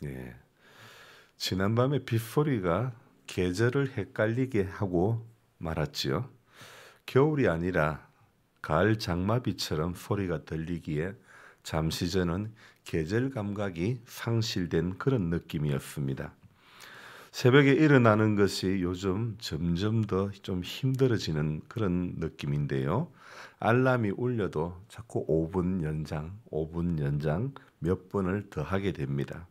예. 지난밤에 빗소리가 계절을 헷갈리게 하고 말았지요. 겨울이 아니라 가을 장마비처럼 소리가 들리기에 잠시 전은 계절 감각이 상실된 그런 느낌이었습니다. 새벽에 일어나는 것이 요즘 점점 더 좀 힘들어지는 그런 느낌인데요. 알람이 울려도 자꾸 5분 연장, 5분 연장 몇 번을 더 하게 됩니다.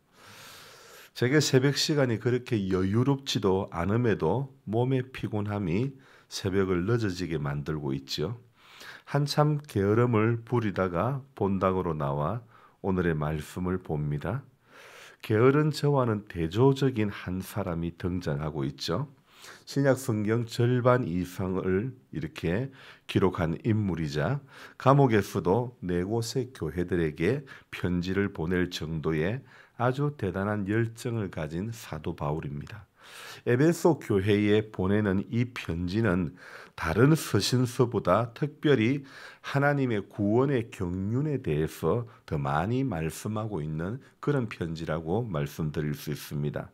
제게 새벽 시간이 그렇게 여유롭지도 않음에도 몸의 피곤함이 새벽을 늦어지게 만들고 있죠. 한참 게으름을 부리다가 본당으로 나와 오늘의 말씀을 봅니다. 게으른 저와는 대조적인 한 사람이 등장하고 있죠. 신약 성경 절반 이상을 이렇게 기록한 인물이자 감옥에서도 네 곳의 교회들에게 편지를 보낼 정도의 아주 대단한 열정을 가진 사도 바울입니다. 에베소 교회에 보내는 이 편지는 다른 서신서보다 특별히 하나님의 구원의 경륜에 대해서 더 많이 말씀하고 있는 그런 편지라고 말씀드릴 수 있습니다.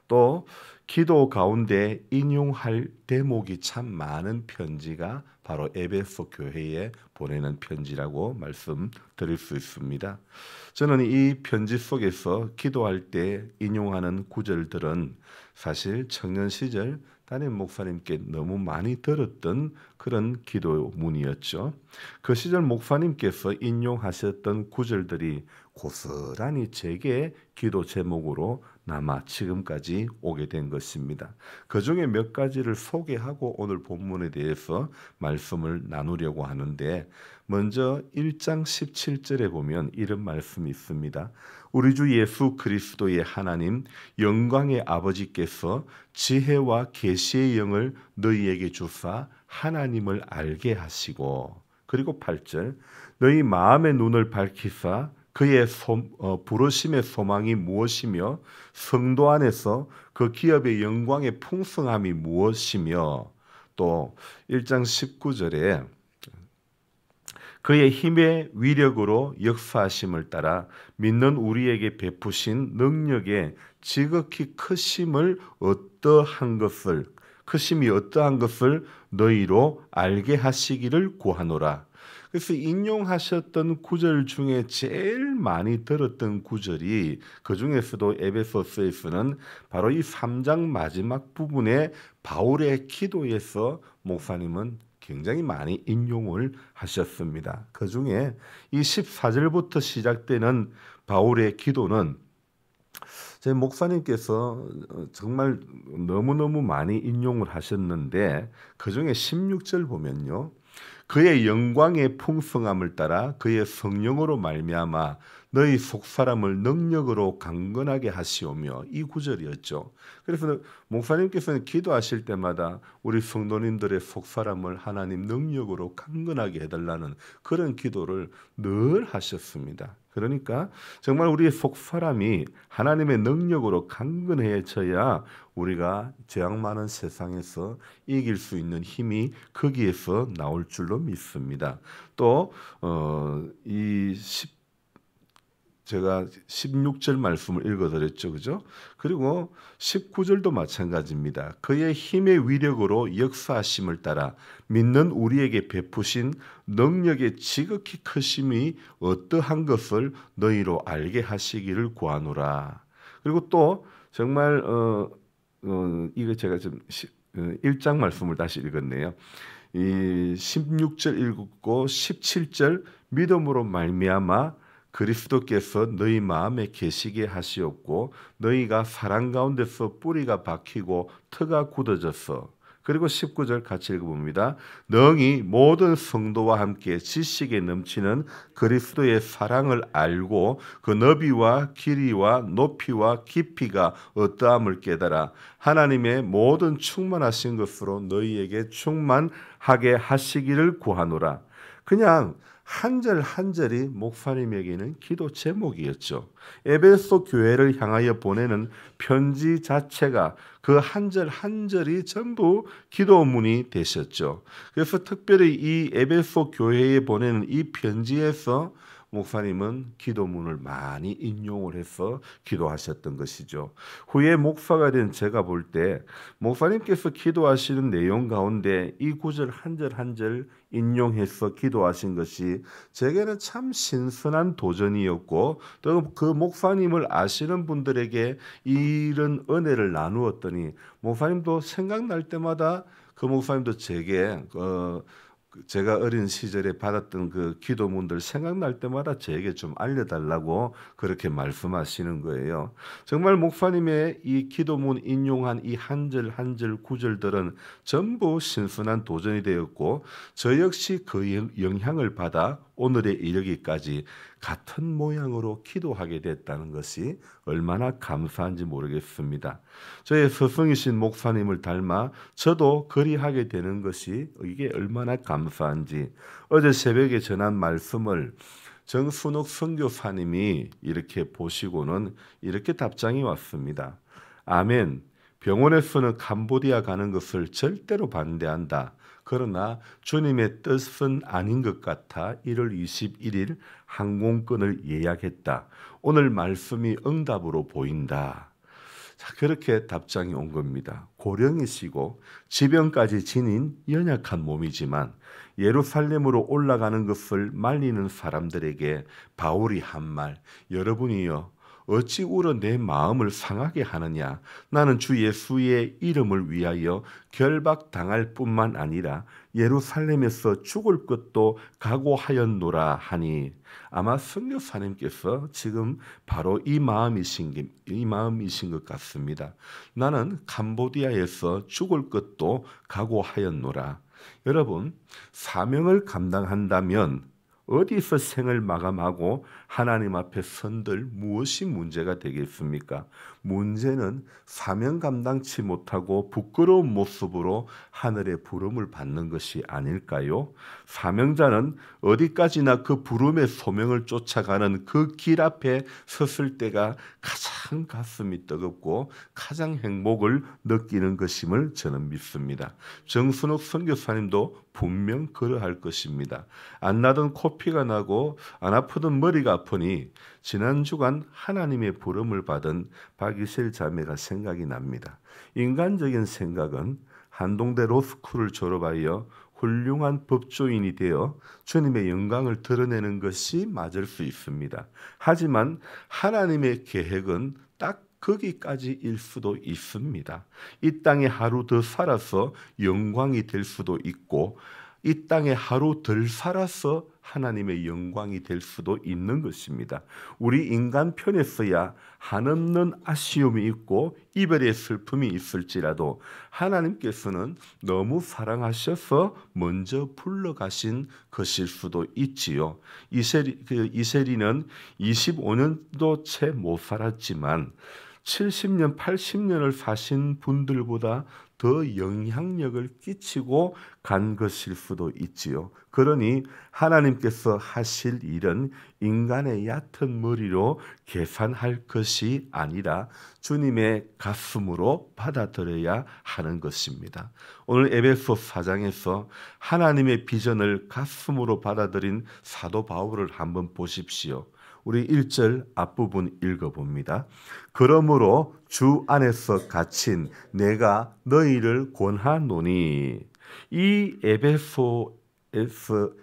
또 기도 가운데 인용할 대목이 참 많은 편지가 바로 에베소 교회에 보내는 편지라고 말씀드릴 수 있습니다. 저는 이 편지 속에서 기도할 때 인용하는 구절들은 사실 청년 시절 담임 목사님께 너무 많이 들었던 그런 기도문이었죠. 그 시절 목사님께서 인용하셨던 구절들이 고스란히 제게 기도 제목으로 남아 지금까지 오게 된 것입니다. 그 중에 몇 가지를 소개하고 오늘 본문에 대해서 말씀을 나누려고 하는데, 먼저 1장 17절에 보면 이런 말씀이 있습니다. 우리 주 예수 그리스도의 하나님 영광의 아버지께서 지혜와 계시의 영을 너희에게 주사 하나님을 알게 하시고, 그리고 8절 너희 마음의 눈을 밝히사 그의 부르심의 소망이 무엇이며 성도 안에서 그 기업의 영광의 풍성함이 무엇이며, 또 1장 19절에 그의 힘의 위력으로 역사하심을 따라 믿는 우리에게 베푸신 능력의 지극히 크심이 어떠한 것을 너희로 알게 하시기를 구하노라. 그래서 인용하셨던 구절 중에 제일 많이 들었던 구절이, 그 중에서도 에베소서에서는 바로 이 3장 마지막 부분에 바울의 기도에서 목사님은 굉장히 많이 인용을 하셨습니다. 그 중에 이 14절부터 시작되는 바울의 기도는 제 목사님께서 정말 너무너무 많이 인용을 하셨는데, 그 중에 16절 보면요. 그의 영광의 풍성함을 따라 그의 성령으로 말미암아 너희 속사람을 능력으로 강건하게 하시오며, 이 구절이었죠. 그래서 목사님께서는 기도하실 때마다 우리 성도님들의 속사람을 하나님 능력으로 강건하게 해달라는 그런 기도를 늘 하셨습니다. 그러니까 정말 우리의 속사람이 하나님의 능력으로 강건해져야 우리가 죄악 많은 세상에서 이길 수 있는 힘이 거기에서 나올 줄로 믿습니다. 또 제가 16절 말씀을 읽어드렸죠, 그죠? 그리고 19절도 마찬가지입니다. 그의 힘의 위력으로 역사하심을 따라 믿는 우리에게 베푸신 능력의 지극히 크심이 어떠한 것을 너희로 알게 하시기를 구하노라. 그리고 또 정말 이거 제가 좀 1장 말씀을 다시 읽었네요. 이 16절 읽고 17절 믿음으로 말미암아 그리스도께서 너희 마음에 계시게 하시었고 너희가 사랑 가운데서 뿌리가 박히고 터가 굳어졌어. 그리고 19절 같이 읽어봅니다. 너희 모든 성도와 함께 지식에 넘치는 그리스도의 사랑을 알고 그 너비와 길이와 높이와 깊이가 어떠함을 깨달아 하나님의 모든 충만하신 것으로 너희에게 충만하게 하시기를 구하노라. 그냥 한 절 한 절이 목사님에게는 기도 제목이었죠. 에베소 교회를 향하여 보내는 편지 자체가 그 한 절 한 절이 전부 기도문이 되셨죠. 그래서 특별히 이 에베소 교회에 보내는 이 편지에서 목사님은 기도문을 많이 인용을 해서 기도하셨던 것이죠. 후에 목사가 된 제가 볼 때 목사님께서 기도하시는 내용 가운데 이 구절 한 절 한 절 인용해서 기도하신 것이 제게는 참 신선한 도전이었고, 또 그 목사님을 아시는 분들에게 이런 은혜를 나누었더니 목사님도 생각날 때마다 그 목사님도 제게 제가 어린 시절에 받았던 그 기도문들 생각날 때마다 저에게 좀 알려달라고 그렇게 말씀하시는 거예요. 정말 목사님의 이 기도문 인용한 이 한 절 한 절 구절들은 전부 신선한 도전이 되었고, 저 역시 그 영향을 받아 오늘에 이르기까지 같은 모양으로 기도하게 됐다는 것이 얼마나 감사한지 모르겠습니다. 저의 스승이신 목사님을 닮아 저도 그리하게 되는 것이 이게 얼마나 감사한지, 어제 새벽에 전한 말씀을 정순옥 선교사님이 이렇게 보시고는 이렇게 답장이 왔습니다. 아멘. 병원에서는 캄보디아 가는 것을 절대로 반대한다. 그러나 주님의 뜻은 아닌 것 같아 1월 21일 항공권을 예약했다. 오늘 말씀이 응답으로 보인다. 자, 그렇게 답장이 온 겁니다. 고령이시고 지병까지 지닌 연약한 몸이지만 예루살렘으로 올라가는 것을 말리는 사람들에게 바울이 한 말, 여러분이요 어찌 울어 내 마음을 상하게 하느냐. 나는 주 예수의 이름을 위하여 결박당할 뿐만 아니라 예루살렘에서 죽을 것도 각오하였노라 하니, 아마 선교사님께서 지금 바로 이 마음이신 것 같습니다. 나는 캄보디아에서 죽을 것도 각오하였노라. 여러분, 사명을 감당한다면 어디서 생을 마감하고 하나님 앞에 선들 무엇이 문제가 되겠습니까? 문제는 사명 감당치 못하고 부끄러운 모습으로 하늘의 부름을 받는 것이 아닐까요? 사명자는 어디까지나 그 부름의 소명을 쫓아가는 그 길 앞에 섰을 때가 가장 가슴이 뜨겁고 가장 행복을 느끼는 것임을 저는 믿습니다. 정순옥 선교사님도 분명 그러할 것입니다. 안 나던 코피가 나고 안 아프던 머리가 아프니 지난 주간 하나님의 부름을 받은 박이셀 자매가 생각이 납니다. 인간적인 생각은 한동대 로스쿨을 졸업하여 훌륭한 법조인이 되어 주님의 영광을 드러내는 것이 맞을 수 있습니다. 하지만 하나님의 계획은 딱 거기까지일 수도 있습니다. 이 땅에 하루 더 살아서 영광이 될 수도 있고, 이 땅에 하루 덜 살아서 하나님의 영광이 될 수도 있는 것입니다. 우리 인간 편에서야 한없는 아쉬움이 있고 이별의 슬픔이 있을지라도 하나님께서는 너무 사랑하셔서 먼저 불러가신 것일 수도 있지요. 이세리는 25년도 채 못 살았지만 70년, 80년을 사신 분들보다 더 영향력을 끼치고 간 것일 수도 있지요. 그러니 하나님께서 하실 일은 인간의 얕은 머리로 계산할 것이 아니라 주님의 가슴으로 받아들여야 하는 것입니다. 오늘 에베소 4장에서 하나님의 비전을 가슴으로 받아들인 사도 바울을 한번 보십시오. 우리 1절 앞부분 읽어봅니다. 그러므로 주 안에서 갇힌 내가 너희를 권하노니. 이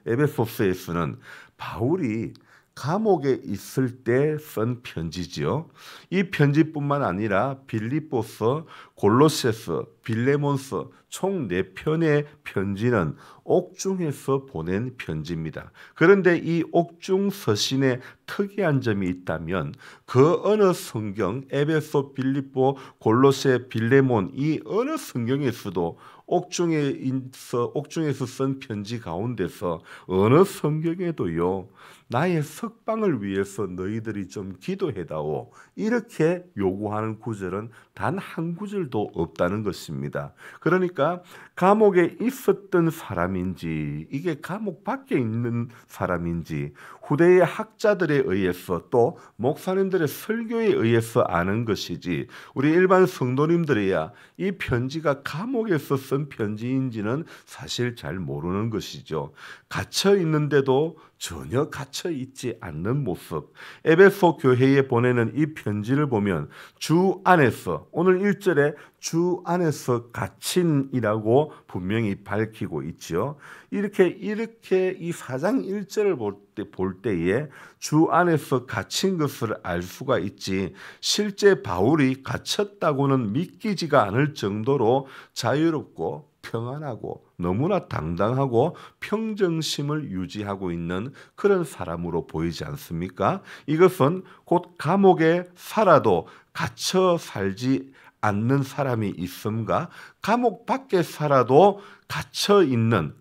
에베소서에서는 바울이 감옥에 있을 때 쓴 편지지요. 이 편지뿐만 아니라 빌립보서, 골로새서, 빌레몬서 총 4편의 편지는 옥중에서 보낸 편지입니다. 그런데 이 옥중 서신에 특이한 점이 있다면 그 어느 성경, 에베소, 빌립보, 골로새, 빌레몬 이 어느 성경에서도 옥중에서 쓴 편지 가운데서 어느 성경에도요, 나의 석방을 위해서 너희들이 좀 기도해다오 이렇게 요구하는 구절은 단 한 구절도 없다는 것입니다. 그러니까 감옥에 있었던 사람인지 이게 감옥 밖에 있는 사람인지 후대의 학자들에 의해서 또 목사님들의 설교에 의해서 아는 것이지 우리 일반 성도님들이야 이 편지가 감옥에서 쓴 편지인지는 사실 잘 모르는 것이죠. 갇혀 있는데도 전혀 갇혀 있지 않는 모습. 에베소 교회에 보내는 이 편지를 보면 주 안에서, 오늘 1절에 주 안에서 갇힌이라고 분명히 밝히고 있지요. 이렇게 이 4장 1절을 볼 때에 주 안에서 갇힌 것을 알 수가 있지, 실제 바울이 갇혔다고는 믿기지가 않을 정도로 자유롭고 평안하고 너무나 당당하고 평정심을 유지하고 있는 그런 사람으로 보이지 않습니까? 이것은 곧 감옥에 살아도 갇혀 살지 않는 사람이 있음과 감옥 밖에 살아도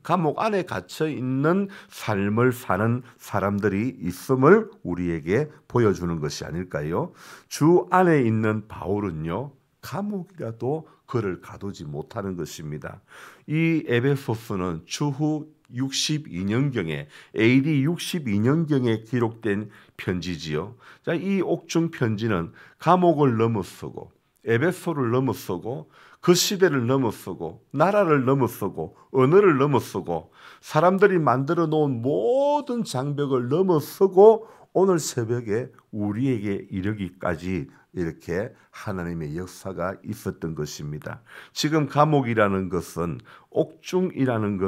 감옥 안에 갇혀 있는 삶을 사는 사람들이 있음을 우리에게 보여주는 것이 아닐까요? 주 안에 있는 바울은요, 감옥이라도 그를 가두지 못하는 것입니다. 이 에베소서는 추후 62년경에 AD 62년경에 기록된 편지지요. 자, 이 옥중 편지는 감옥을 넘어서고 에베소를 넘어서고 그 시대를 넘어서고 나라를 넘어서고 언어를 넘어서고 사람들이 만들어 놓은 모든 장벽을 넘어서고 오늘 새벽에 우리에게 이르기까지 이렇게 하나님의 역사가 있었던 것입니다. 지금 감옥이라는 것은 옥중이라는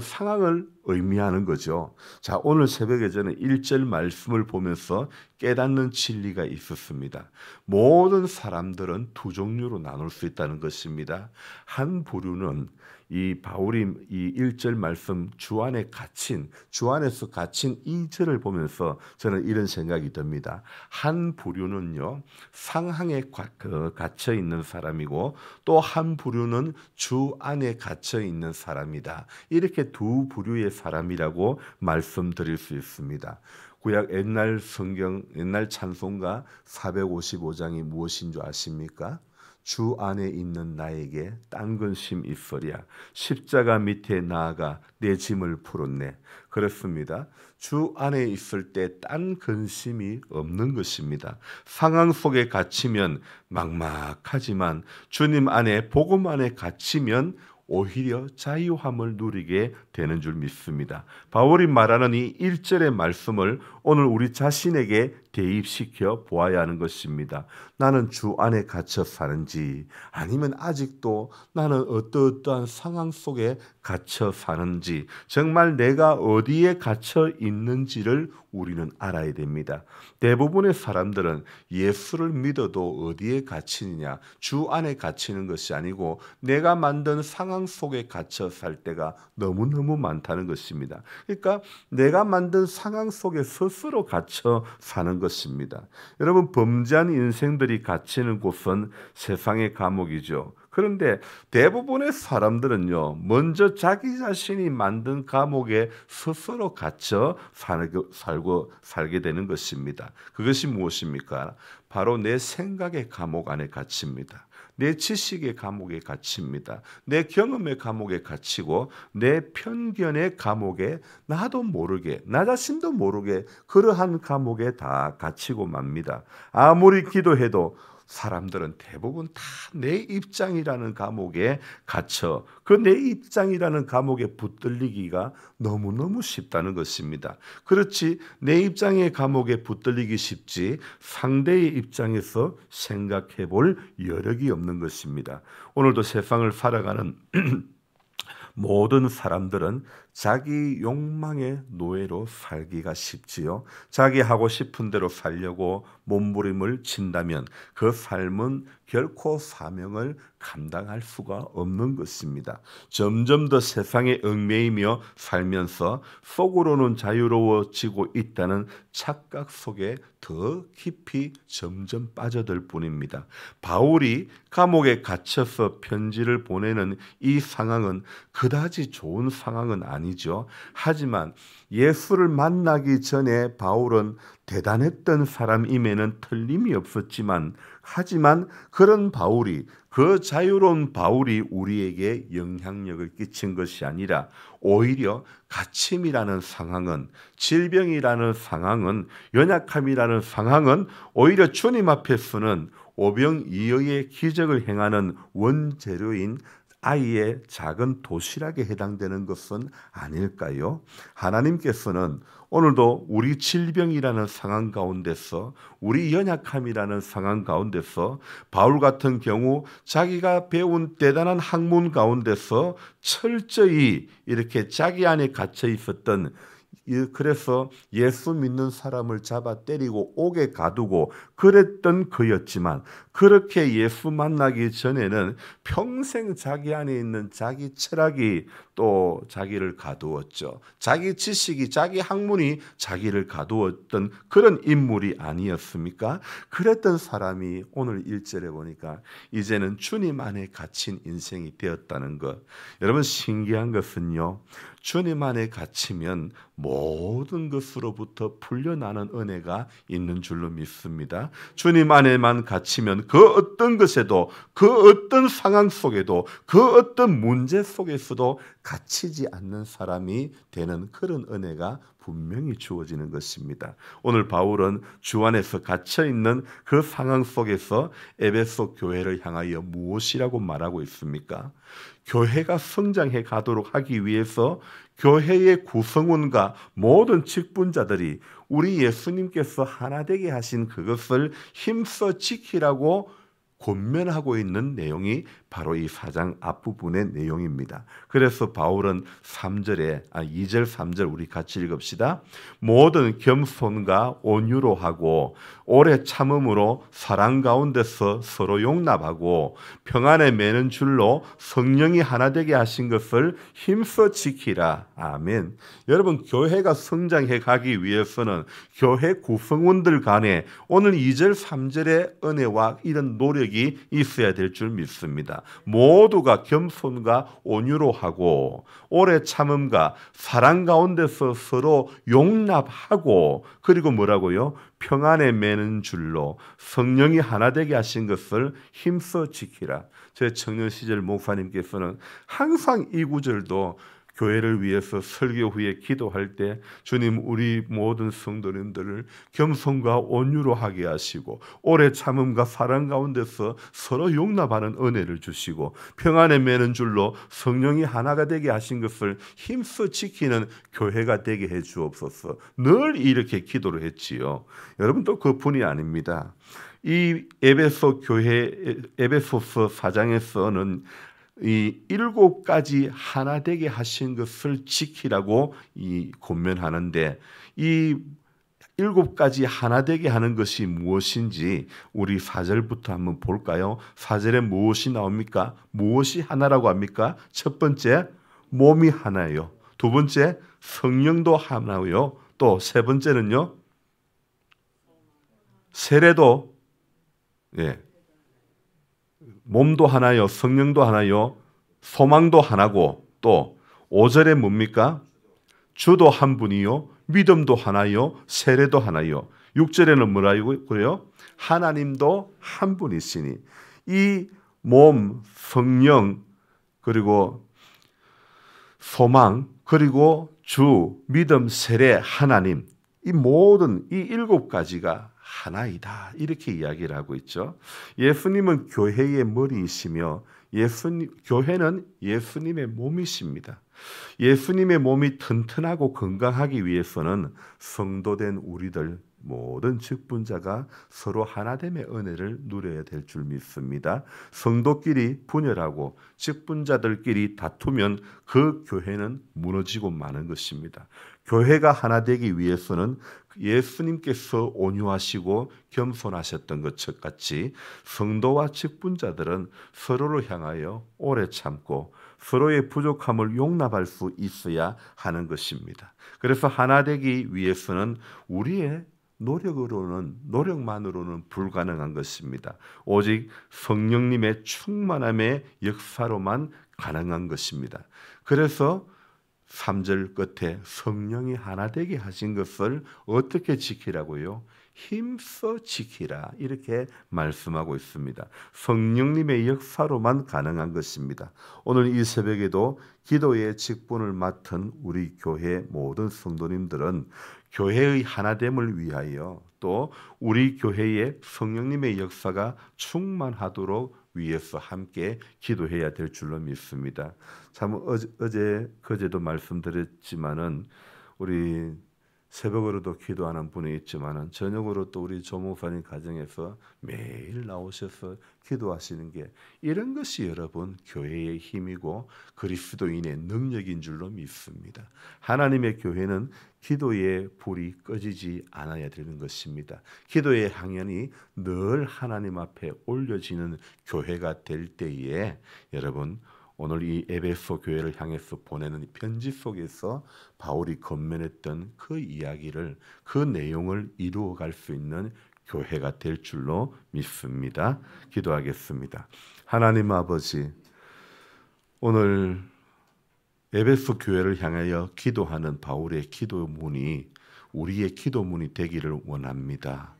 상황을 의미하는 거죠. 자, 오늘 새벽에 저는 1절 말씀을 보면서 깨닫는 진리가 있었습니다. 모든 사람들은 두 종류로 나눌 수 있다는 것입니다. 한 부류는 이 바울이 이 1절 말씀 주 안에서 갇힌 2절을 보면서 저는 이런 생각이 듭니다. 한 부류는요, 상황에 갇혀 있는 사람이고 또 한 부류는 주 안에 갇혀 있는 사람이다. 이렇게 두 부류의 사람이라고 말씀드릴 수 있습니다. 구약 옛날 찬송가 455장이 무엇인 줄 아십니까? 주 안에 있는 나에게 딴 근심 있으랴. 십자가 밑에 나아가 내 짐을 풀었네. 그렇습니다. 주 안에 있을 때 딴 근심이 없는 것입니다. 상황 속에 갇히면 막막하지만 주님 안에, 복음 안에 갇히면 오히려 자유함을 누리게 되는 줄 믿습니다. 바울이 말하는 이 1절의 말씀을 오늘 우리 자신에게 대입시켜 보아야 하는 것입니다. 나는 주 안에 갇혀 사는지 아니면 아직도 나는 어떠한 상황 속에 갇혀 사는지, 정말 내가 어디에 갇혀 있는지를 우리는 알아야 됩니다. 대부분의 사람들은 예수를 믿어도 어디에 갇히느냐, 주 안에 갇히는 것이 아니고 내가 만든 상황 속에 갇혀 살 때가 너무너무 많다는 것입니다. 그러니까 내가 만든 상황 속에 스스로 갇혀 사는 것입니다. 여러분, 범죄한 인생들이 갇히는 곳은 세상의 감옥이죠. 그런데 대부분의 사람들은요, 먼저 자기 자신이 만든 감옥에 스스로 갇혀 살게 되는 것입니다. 그것이 무엇입니까? 바로 내 생각의 감옥 안에 갇힙니다. 내 지식의 감옥에 갇힙니다. 내 경험의 감옥에 갇히고 내 편견의 감옥에 나도 모르게, 나 자신도 모르게 그러한 감옥에 다 갇히고 맙니다. 아무리 기도해도 사람들은 대부분 다 내 입장이라는 감옥에 갇혀 그 내 입장이라는 감옥에 붙들리기가 너무너무 쉽다는 것입니다. 그렇지, 내 입장의 감옥에 붙들리기 쉽지 상대의 입장에서 생각해 볼 여력이 없는 것입니다. 오늘도 세상을 살아가는 모든 사람들은 자기 욕망의 노예로 살기가 쉽지요. 자기 하고 싶은 대로 살려고 몸부림을 친다면 그 삶은 결코 사명을 감당할 수가 없는 것입니다. 점점 더 세상에 얽매이며 살면서 속으로는 자유로워지고 있다는 착각 속에 더 깊이 점점 빠져들 뿐입니다. 바울이 감옥에 갇혀서 편지를 보내는 이 상황은 그다지 좋은 상황은 아니죠. 하지만 예수를 만나기 전에 바울은 대단했던 사람임에는 틀림이 없었지만, 하지만 그 자유로운 바울이 우리에게 영향력을 끼친 것이 아니라 오히려 갇힘이라는 상황은, 질병이라는 상황은, 연약함이라는 상황은 오히려 주님 앞에서는 오병이어의 기적을 행하는 원재료인 아이의 작은 도시락에 해당되는 것은 아닐까요? 하나님께서는 오늘도 우리 질병이라는 상황 가운데서, 우리 연약함이라는 상황 가운데서 바울 같은 경우 자기가 배운 대단한 학문 가운데서 철저히 이렇게 자기 안에 갇혀 있었던, 그래서 예수 믿는 사람을 잡아 때리고 옥에 가두고 그랬던 그였지만, 그렇게 예수 만나기 전에는 평생 자기 안에 있는 자기 철학이 또 자기를 가두었죠. 자기 지식이, 자기 학문이 자기를 가두었던 그런 인물이 아니었습니까? 그랬던 사람이 오늘 1절에 보니까 이제는 주님 안에 갇힌 인생이 되었다는 것. 여러분, 신기한 것은요, 주님 안에 갇히면 모든 것으로부터 풀려나는 은혜가 있는 줄로 믿습니다. 주님 안에만 갇히면 그 어떤 것에도, 그 어떤 상황 속에도, 그 어떤 문제 속에서도 갇히지 않는 사람이 되는 그런 은혜가 분명히 주어지는 것입니다. 오늘 바울은 주 안에서 갇혀 있는 그 상황 속에서 에베소 교회를 향하여 무엇이라고 말하고 있습니까? 교회가 성장해 가도록 하기 위해서 교회의 구성원과 모든 직분자들이 우리 예수님께서 하나 되게 하신 그것을 힘써 지키라고 권면하고 있는 내용이 바로 이 4장 앞부분의 내용입니다. 그래서 바울은 2절 3절 우리 같이 읽읍시다. 모든 겸손과 온유로 하고 오래 참음으로 사랑 가운데서 서로 용납하고 평안에 매는 줄로 성령이 하나 되게 하신 것을 힘써 지키라. 아멘. 여러분, 교회가 성장해 가기 위해서는 교회 구성원들 간에 오늘 2절 3절의 은혜와 이런 노력이 있어야 될 줄 믿습니다. 모두가 겸손과 온유로 하고 오래 참음과 사랑 가운데서 서로 용납하고, 그리고 뭐라고요? 평안에 매는 줄로 성령이 하나 되게 하신 것을 힘써 지키라. 제 청년 시절 목사님께서는 항상 이 구절도 교회를 위해서 설교 후에 기도할 때, 주님, 우리 모든 성도님들을 겸손과 온유로 하게 하시고 오래 참음과 사랑 가운데서 서로 용납하는 은혜를 주시고 평안에 매는 줄로 성령이 하나가 되게 하신 것을 힘써 지키는 교회가 되게 해 주옵소서. 늘 이렇게 기도를 했지요. 여러분, 또 그뿐이 아닙니다. 이 에베소 교회, 에베소서 4장에서는 이 7가지 하나 되게 하신 것을 지키라고 권면하는데, 이 7가지 하나 되게 하는 것이 무엇인지 우리 4절부터 한번 볼까요? 4절에 무엇이 나옵니까? 무엇이 하나라고 합니까? 첫 번째, 몸이 하나예요. 두 번째, 성령도 하나고요. 또 세 번째는요, 세례도, 몸도 하나요, 성령도 하나요, 소망도 하나고, 또 5절에 뭡니까? 주도 한 분이요, 믿음도 하나요, 세례도 하나요. 6절에는 뭐라고 그래요? 하나님도 한 분이시니. 이 몸, 성령, 그리고 소망, 그리고 주, 믿음, 세례, 하나님, 이 모든 이 7가지가 하나이다, 이렇게 이야기를 하고 있죠. 예수님은 교회의 머리이시며 교회는 예수님의 몸이십니다. 예수님의 몸이 튼튼하고 건강하기 위해서는 성도된 우리들 모든 직분자가 서로 하나됨의 은혜를 누려야 될 줄 믿습니다. 성도끼리 분열하고 직분자들끼리 다투면 그 교회는 무너지고 마는 것입니다. 교회가 하나 되기 위해서는 예수님께서 온유하시고 겸손하셨던 것 같이 성도와 직분자들은 서로를 향하여 오래 참고 서로의 부족함을 용납할 수 있어야 하는 것입니다. 그래서 하나 되기 위해서는 우리의 노력만으로는 불가능한 것입니다. 오직 성령님의 충만함의 역사로만 가능한 것입니다. 그래서 3절 끝에 성령이 하나 되게 하신 것을 어떻게 지키라고요? 힘써 지키라, 이렇게 말씀하고 있습니다. 성령님의 역사로만 가능한 것입니다. 오늘 이 새벽에도 기도의 직분을 맡은 우리 교회 모든 성도님들은 교회의 하나됨을 위하여 또 우리 교회의 성령님의 역사가 충만하도록 위해서 함께 기도해야 될 줄로 믿습니다. 참 그제도 말씀드렸지만은 우리 새벽으로도 기도하는 분이 있지만은 저녁으로 또 우리 조 목사님 가정에서 매일 나오셔서 기도하시는 게 이런 것이 여러분 교회의 힘이고 그리스도인의 능력인 줄로 믿습니다. 하나님의 교회는 기도의 불이 꺼지지 않아야 되는 것입니다. 기도의 향연이 늘 하나님 앞에 올려지는 교회가 될 때에 여러분 오늘 이 에베소 교회를 향해서 보내는 편지 속에서 바울이 건면했던 그 이야기를 그 내용을 이루어갈 수 있는 교회가 될 줄로 믿습니다. 기도하겠습니다. 하나님 아버지, 오늘 에베소 교회를 향하여 기도하는 바울의 기도문이 우리의 기도문이 되기를 원합니다.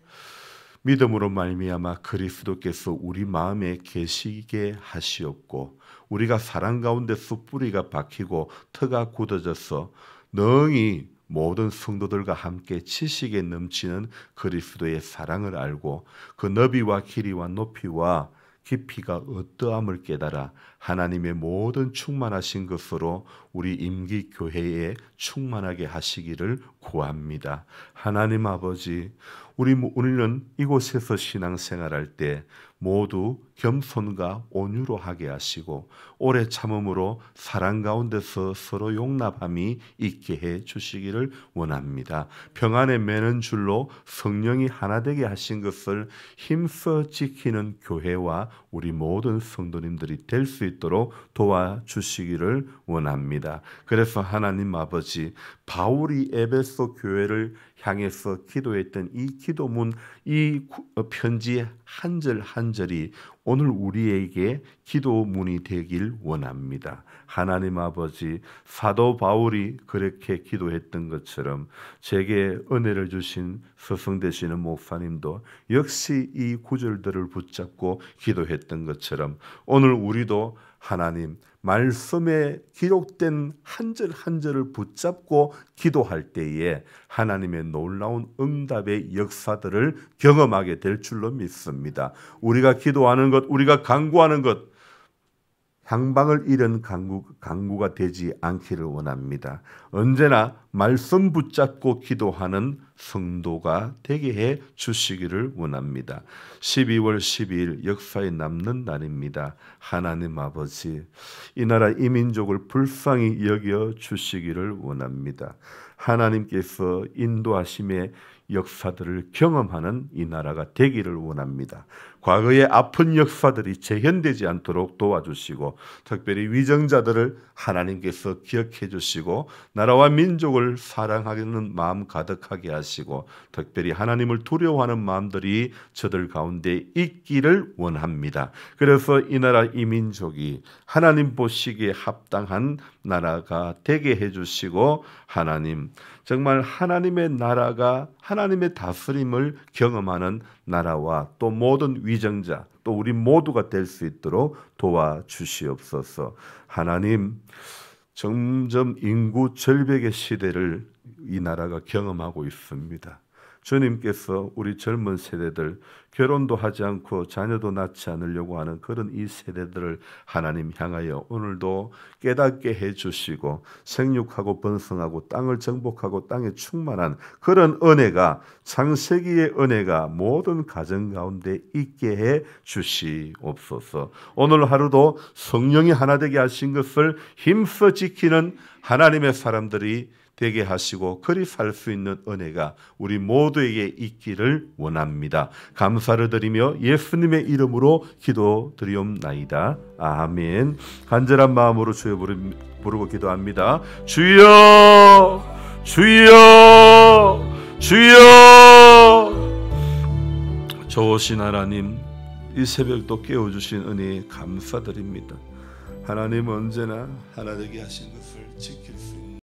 믿음으로 말미암아 그리스도께서 우리 마음에 계시게 하시옵고 우리가 사랑 가운데서 뿌리가 박히고 터가 굳어져서 능히 모든 성도들과 함께 지식에 넘치는 그리스도의 사랑을 알고 그 너비와 길이와 높이와 깊이가 어떠함을 깨달아 하나님의 모든 충만하신 것으로 우리 임기 교회에 충만하게 하시기를 구합니다. 하나님 아버지, 우리는 이곳에서 신앙생활할 때 모두 겸손과 온유로 하게 하시고 오래 참음으로 사랑 가운데서 서로 용납함이 있게 해 주시기를 원합니다. 평안에 매는 줄로 성령이 하나 되게 하신 것을 힘써 지키는 교회와 우리 모든 성도님들이 될 수 있도록 도와주시기를 원합니다. 그래서 하나님 아버지, 바울이 에베소 교회를 향해서 기도했던 이 기도문, 이 편지 한 절 한 절이 오늘 우리에게 기도문이 되길 원합니다. 하나님 아버지, 사도 바울이 그렇게 기도했던 것처럼 제게 은혜를 주신 서성 되시는 목사님도 역시 이 구절들을 붙잡고 기도했던 것처럼 오늘 우리도 하나님 말씀에 기록된 한 절 한 절을 붙잡고 기도할 때에 하나님의 놀라운 응답의 역사들을 경험하게 될 줄로 믿습니다. 우리가 기도하는 것, 우리가 간구하는 것, 향방을 잃은 간구가 되지 않기를 원합니다. 언제나 말씀 붙잡고 기도하는 성도가 되게 해 주시기를 원합니다. 12월 12일 역사에 남는 날입니다. 하나님 아버지, 이 나라 이 민족을 불쌍히 여겨 주시기를 원합니다. 하나님께서 인도하심의 역사들을 경험하는 이 나라가 되기를 원합니다. 과거의 아픈 역사들이 재현되지 않도록 도와주시고 특별히 위정자들을 하나님께서 기억해 주시고 나라와 민족을 사랑하는 마음 가득하게 하시고 특별히 하나님을 두려워하는 마음들이 저들 가운데 있기를 원합니다. 그래서 이 나라 이 민족이 하나님 보시기에 합당한 나라가 되게 해주시고 하나님 정말 하나님의 나라가 하나님의 다스림을 경험하는 나라와 또 모든 위정자 또 우리 모두가 될 수 있도록 도와주시옵소서. 하나님, 점점 인구 절벽의 시대를 이 나라가 경험하고 있습니다. 주님께서 우리 젊은 세대들 결혼도 하지 않고 자녀도 낳지 않으려고 하는 그런 이 세대들을 하나님 향하여 오늘도 깨닫게 해주시고 생육하고 번성하고 땅을 정복하고 땅에 충만한 그런 은혜가 창세기의 은혜가 모든 가정 가운데 있게 해 주시옵소서. 오늘 하루도 성령이 하나 되게 하신 것을 힘써 지키는 하나님의 사람들이 되게 하시고 그리 살 수 있는 은혜가 우리 모두에게 있기를 원합니다. 감사를 드리며 예수님의 이름으로 기도드리옵나이다. 아멘. 간절한 마음으로 주여 부르고 기도합니다. 주여, 주여, 주여. 좋으신 하나님, 이 새벽도 깨워주신 은혜에 감사드립니다. 하나님 언제나 하나 되게 하신 것을 지킬 수